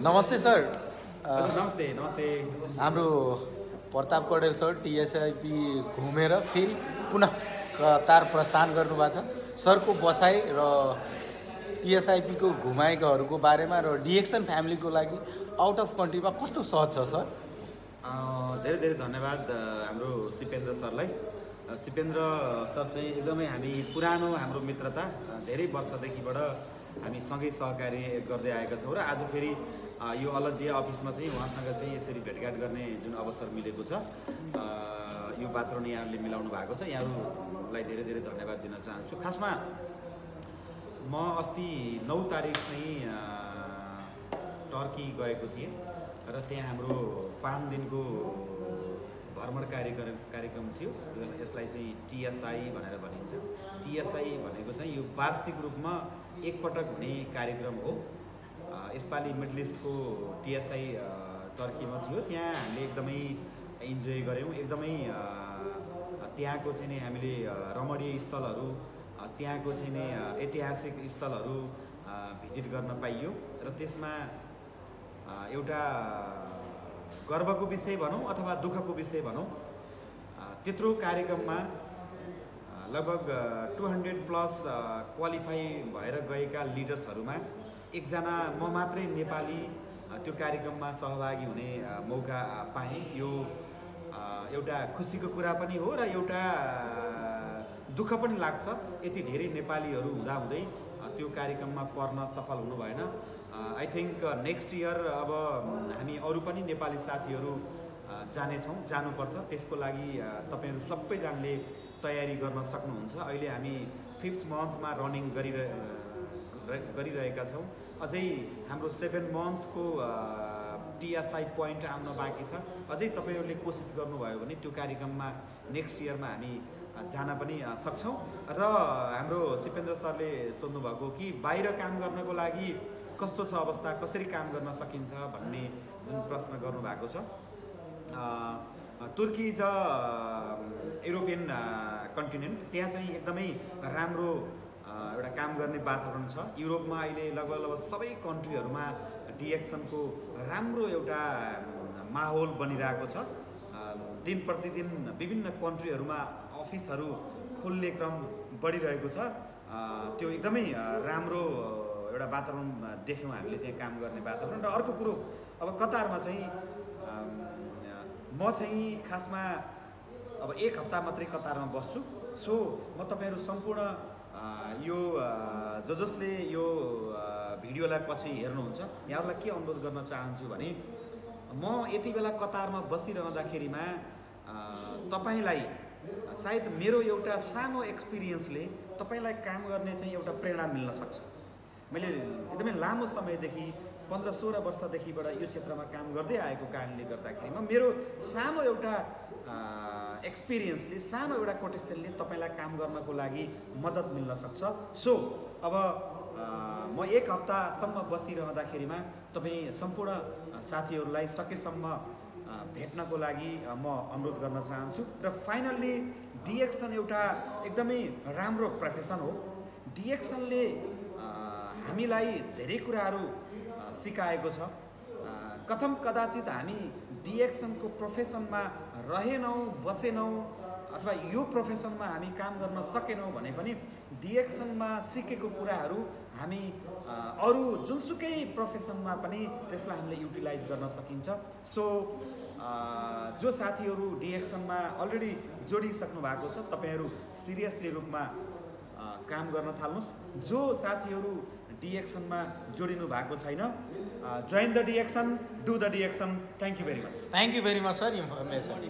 नमस्ते सर। नमस्ते नमस्ते। हाम्रो प्रताप कडेल सर टिएसआइपी घुमेर फेरि पुनः कतार प्रस्थान गर्नुभएको छ। सरको बसाइ र टिएसआइपीको घुमाएकाहरूको बारेमा र डिएक्सन फ्यामिलीको लागि आउट अफ कन्ट्रीमा कस्तो सहज छ सर? धेरै धेरै धन्यवाद हाम्रो सिपेन्द्र सरलाई। सिपेन्द्र सर चाहिँ एकदमै हामी पुरानो हाम्रो मित्रता धेरै वर्षदेखिबाट हामी सँगै सहकारी गर्दै आएका छौँ र आज फेरि यो अलद्दिया अफिसमा चाहिँ उहाँसँग चाहिँ यसरी भेटघाट गर्ने जुन अवसर मिलेको छ, यो वातावरण यहाँहरूले मिलाउनु भएको छ। यहाँहरूलाई धेरै धेरै धन्यवाद दिन चाहन्छु। खासमा म अस्ति 9 तारिक चाहिँ टर्की गएको थिएँ र त्यहाँ हाम्रो 5 दिनको भ्रमण कार्यक्रम थियो। यसलाई चाहिँ टिएसआई भनेर भनिन्छ। टिएसआई भनेको चाहिँ यो वार्षिक रूपमा एकपटक हुने कार्यक्रम हो। यसपालि मिडल इस्टको टिएसआई टर्कीमा थियो। त्यहाँ हामीले एकदमै इन्जोय गऱ्यौँ। एकदमै त्यहाँको चाहिँ नि हामीले रमणीय स्थलहरू, त्यहाँको चाहिँ नि ऐतिहासिक स्थलहरू भिजिट गर्न पाइयो र त्यसमा एउटा गर्वको विषय भनौँ अथवा दुःखको विषय भनौँ, त्यत्रो कार्यक्रममा लगभग 200+ क्वालिफाई भएर गएका लिडर्सहरूमा एकजना म मात्रै नेपाली त्यो कार्यक्रममा सहभागी हुने मौका पाएँ। यो एउटा खुसीको कुरा पनि हो र एउटा दुःख पनि लाग्छ। यति धेरै नेपालीहरू हुँदाहुँदै त्यो कार्यक्रममा पर्न सफल हुनु भएन। आई थिङ्क नेक्स्ट इयर अब हामी अरू पनि नेपाली साथीहरू जानेछौँ, जानुपर्छ। त्यसको लागि तपाईँहरू सबैजनाले तयारी गर्न सक्नुहुन्छ। अहिले हामी 5th मन्थमा रनिङ गरिरहेका छौँ। अझै हाम्रो 7 मन्थको टिएसआई पोइन्ट आउन बाँकी छ। अझै तपाईँहरूले कोसिस गर्नुभयो भने त्यो कार्यक्रममा नेक्स्ट इयरमा हामी जान पनि सक्छौँ। र हाम्रो सिपेन्द्र सरले सोध्नुभएको कि बाहिर काम गर्नको लागि कस्तो छ अवस्था, कसरी काम गर्न सकिन्छ भन्ने जुन प्रश्न गर्नुभएको छ। तुर्की इज युरोपियन कन्टिनेन्ट। त्यहाँ चाहिँ एकदमै राम्रो एउटा काम गर्ने वातावरण छ। युरोपमा अहिले लगभग सबै कन्ट्रीहरूमा डिएक्सनको राम्रो एउटा माहौल बनिरहेको छ। दिन प्रतिदिन विभिन्न कन्ट्रीहरूमा अफिसहरू खोल्ने क्रम बढिरहेको छ। त्यो एकदमै राम्रो एउटा वातावरण देख्यौँ हामीले, त्यहाँ काम गर्ने वातावरण। र अर्को कुरो, अब कतारमा चाहिँ म चाहिँ खासमा अब 1 हप्ता मात्रै कतारमा बस्छु। सो म तपाईँहरू सम्पूर्ण यो जसले यो भिडियोलाई पछि हेर्नुहुन्छ यहाँहरूलाई के अनुरोध गर्न चाहन्छु भने, म यति बेला कतारमा बसिरहँदाखेरिमा तपाईँलाई सायद मेरो एउटा सानो एक्सपिरियन्सले तपाईँलाई काम गर्ने चाहिँ एउटा प्रेरणा मिल्न सक्छ। मैले एकदमै लामो समयदेखि 15-16 वर्षदेखिबाट यो क्षेत्रमा काम गर्दै आएको कारणले गर्दाखेरिमा मेरो सानो एउटा एक्सपिरियन्सले, सानो एउटा कोटेसनले तपाईँलाई काम गर्नको लागि मद्दत मिल्न सक्छ। सो अब म 1 हप्तासम्म बसिरहँदाखेरिमा तपाईँ सम्पूर्ण साथीहरूलाई सकेसम्म भेट्नको लागि म अनुरोध गर्न चाहन्छु। र फाइनल्ली डिएक्सन एउटा एकदमै राम्रो प्रोफेसन हो। डिएक्सनले हामीलाई धेरै कुराहरू सिकाएको छ। कथम कदाचित हामी डिएक्सनको प्रोफेसनमा रहेनौँ, बसेनौँ अथवा यो प्रोफेसनमा हामी काम गर्न सकेनौँ भने पनि डिएक्सनमा सिकेको कुराहरू हामी अरू जुनसुकै प्रोफेसनमा पनि त्यसलाई हामीले युटिलाइज गर्न सकिन्छ। सो जो साथीहरू डिएक्सनमा अलरेडी जोडिसक्नु भएको छ, तपाईँहरू सिरियसली रूपमा काम गर्न थाल्नुहोस्। जो साथीहरू डिएक्सनमा जोडिनु भएको छैन, join the DXN, do the DXN. Thank you very much. Thank you very much sir information.